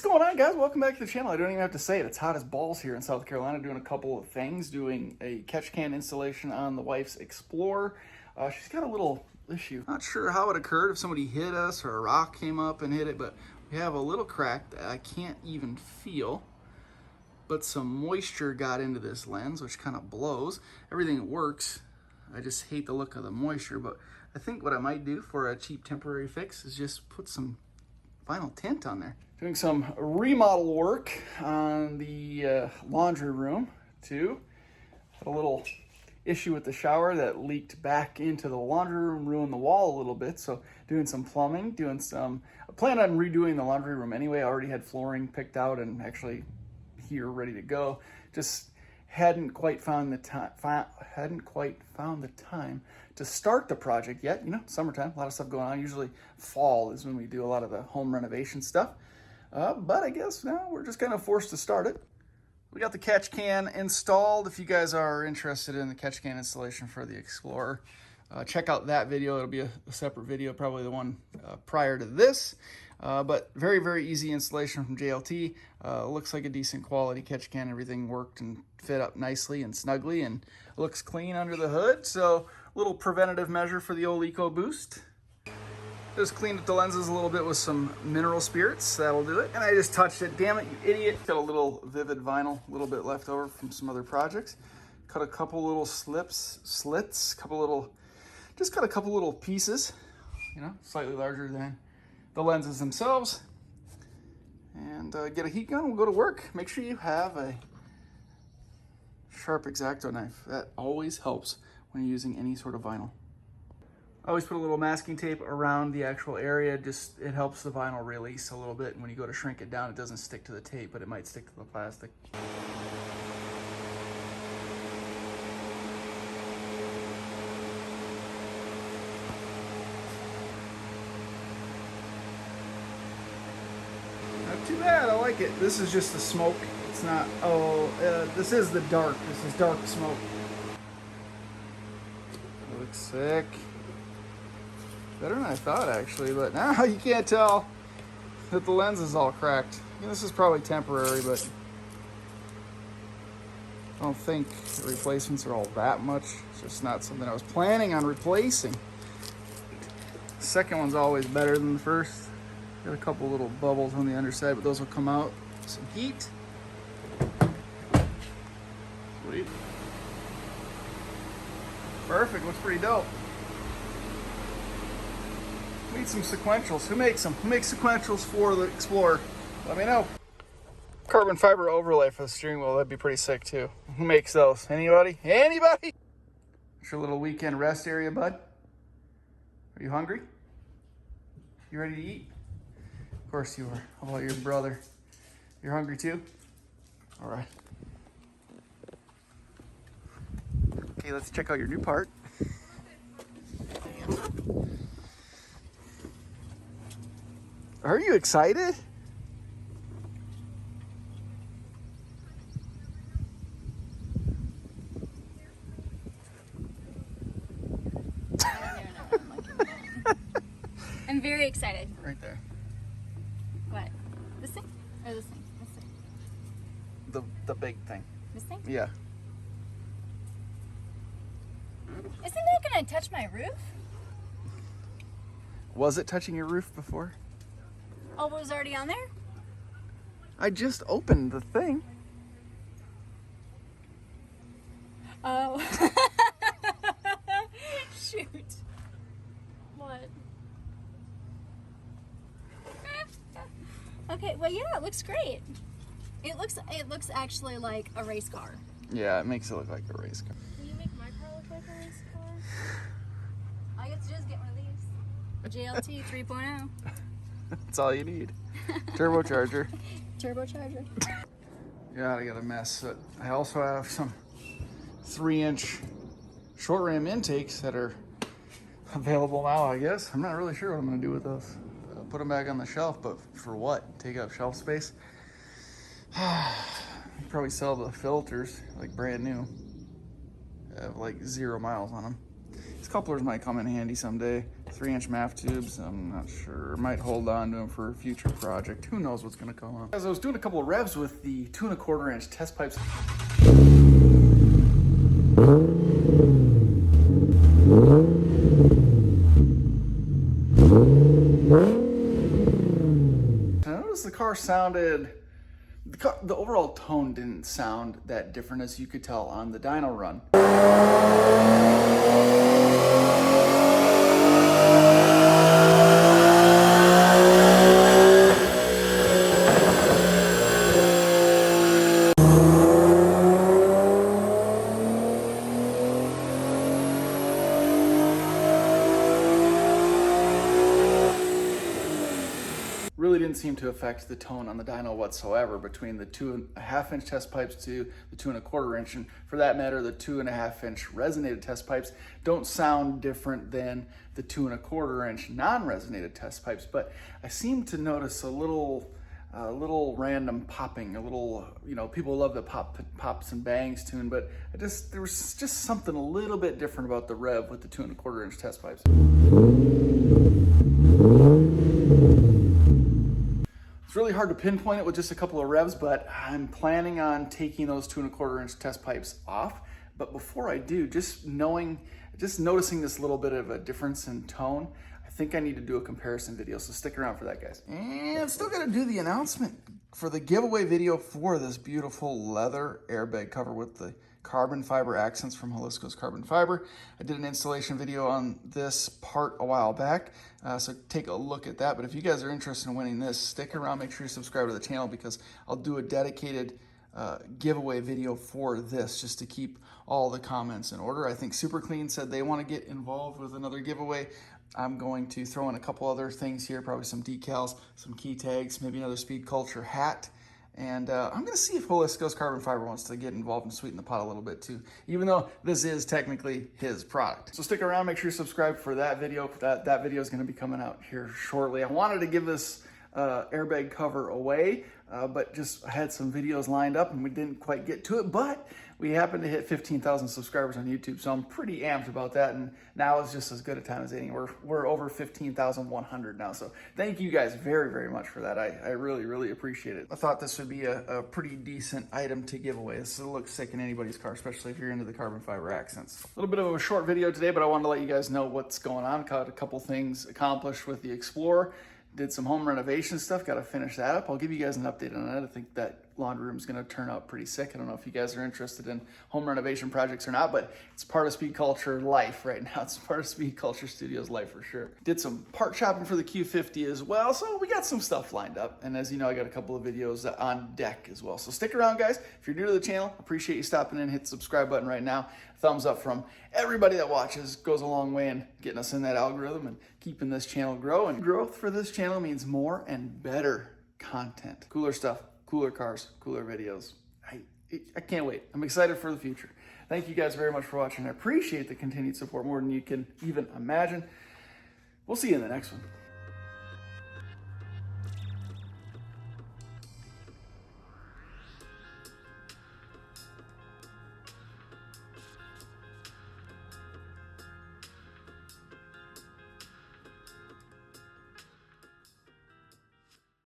going on, guys? Welcome back to the channel. I don't even have to say it. It's hot as balls here in South Carolina, doing a couple of things, doing a catch can installation on the wife's Explorer. She's got a little issue. Not sure how it occurred, if somebody hit us or a rock came up and hit it, but we have a little crack that I can't even feel. But some moisture got into this lens, which kind of blows. Everything works. I just hate the look of the moisture, but I think what I might do for a cheap temporary fix is just put some vinyl tint on there. Doing some remodel work on the laundry room too. Had a little issue with the shower that leaked back into the laundry room, ruined the wall a little bit. So doing some plumbing, I plan on redoing the laundry room anyway. I already had flooring picked out and actually here ready to go. Just hadn't quite found the time to start the project yet. You know, summertime, a lot of stuff going on. Usually fall is when we do a lot of the home renovation stuff. But I guess now we're just kind of forced to start it. We got the catch can installed. If you guys are interested in the catch can installation for the Explorer, check out that video. It'll be a separate video, probably the one prior to this. But very, very easy installation from JLT. Looks like a decent quality catch can. Everything worked and fit up nicely and snugly and looks clean under the hood. So a little preventative measure for the old Ecoboost. Just cleaned up the lenses a little bit with some mineral spirits. That'll do it. And I just touched it. Damn it, you idiot. Got a little vivid vinyl, a little bit left over from some other projects. Cut a couple little slits, just cut a couple little pieces, you know, slightly larger than the lenses themselves. And get a heat gun, we'll go to work. Make sure you have a sharp X-Acto knife. That always helps when you're using any sort of vinyl. I always put a little masking tape around the actual area. Just, it helps the vinyl release a little bit. And when you go to shrink it down, it doesn't stick to the tape, but it might stick to the plastic. Not too bad, I like it. This is just the smoke. It's not, this is the dark. This is dark smoke. It looks sick. Better than I thought, actually, but now you can't tell that the lens is all cracked. I mean, this is probably temporary, but I don't think the replacements are all that much. It's just not something I was planning on replacing. The second one's always better than the first. Got a couple little bubbles on the underside, but those will come out. Some heat. Sweet. Perfect, looks pretty dope. We need some sequentials. Who makes them? Who makes sequentials for the Explorer? Let me know. Carbon fiber overlay for the steering wheel. That'd be pretty sick too. Who makes those? Anybody? Anybody? It's your little weekend rest area, bud. Are you hungry? You ready to eat? Of course you are. How about your brother? You're hungry too? All right. Okay, let's check out your new part. Are you excited? I'm very excited. Right there. What? This thing? Or this thing? This thing? The big thing. This thing? Yeah. Isn't that gonna touch my roof? Was it touching your roof before? Oh, it was already on there? I just opened the thing. Oh. Shoot. What? Okay, well, yeah, it looks great. It looks actually like a race car. Yeah, it makes it look like a race car. Will you make my car look like a race car? All you have to do is get one of these. JLT 3.0. That's all you need. Turbocharger. Turbocharger. Yeah, I got a mess. But I also have some 3-inch short ram intakes that are available now, I guess. I'm not really sure what I'm going to do with those. I'll put them back on the shelf, but for what? Take up shelf space? Probably sell the filters like brand new. Have like 0 miles on them. These couplers might come in handy someday. 3-inch MAF tubes. I'm not sure. Might hold on to them for a future project. Who knows what's going to come on. As I was doing a couple of revs with the 2 1/4 inch test pipes. I noticed the car sounded, the overall tone didn't sound that different as you could tell on the dyno run. Really didn't seem to affect the tone on the dyno whatsoever between the 2 1/2 inch test pipes to the 2 1/4 inch. And for that matter, the 2 1/2 inch resonated test pipes don't sound different than the 2 1/4 inch non-resonated test pipes. But I seem to notice a little random popping, a little, you know, people love the pops and bangs tune, but there was just something a little bit different about the rev with the 2 1/4 inch test pipes. It's really hard to pinpoint it with just a couple of revs, but I'm planning on taking those 2 1/4 inch test pipes off. But before I do, just noticing this little bit of a difference in tone, I think I need to do a comparison video, so stick around for that, guys. And still got to do the announcement for the giveaway video for this beautiful leather airbag cover with the carbon fiber accents from Holisco's Carbon Fiber. I did an installation video on this part a while back, so take a look at that. But if you guys are interested in winning this, stick around, make sure you subscribe to the channel, because I'll do a dedicated giveaway video for this, just to keep all the comments in order. I think Super Clean said they want to get involved with another giveaway. I'm going to throw in a couple other things here, probably some decals, some key tags, maybe another Speed Culture hat. And I'm going to see if Holisco's Carbon Fiber wants to get involved and sweeten the pot a little bit too, even though this is technically his product. So stick around, make sure you subscribe for that video. That video is going to be coming out here shortly. I wanted to give this airbag cover away, but just had some videos lined up and we didn't quite get to it, but we happened to hit 15,000 subscribers on YouTube, so I'm pretty amped about that, and now is just as good a time as any. We're over 15,100 now, so thank you guys very, very much for that. I really, really appreciate it. I thought this would be a pretty decent item to give away. This will look sick in anybody's car, especially if you're into the carbon fiber accents. A little bit of a short video today, but I wanted to let you guys know what's going on. Got a couple things accomplished with the Explorer. Did some home renovation stuff, got to finish that up. I'll give you guys an update on that. I think that laundry room is going to turn out pretty sick. I don't know if you guys are interested in home renovation projects or not, but it's part of Speed Culture life right now. It's part of Speed Culture Studios life for sure. Did some part shopping for the Q50 as well, so we got some stuff lined up. And as you know, I got a couple of videos on deck as well. So stick around, guys. If you're new to the channel, appreciate you stopping in. Hit the subscribe button right now. Thumbs up from everybody that watches goes a long way in getting us in that algorithm and keeping this channel grow. And growth for this channel means more and better content. Cooler stuff, cooler cars, cooler videos. I can't wait. I'm excited for the future. Thank you guys very much for watching. I appreciate the continued support more than you can even imagine. We'll see you in the next one.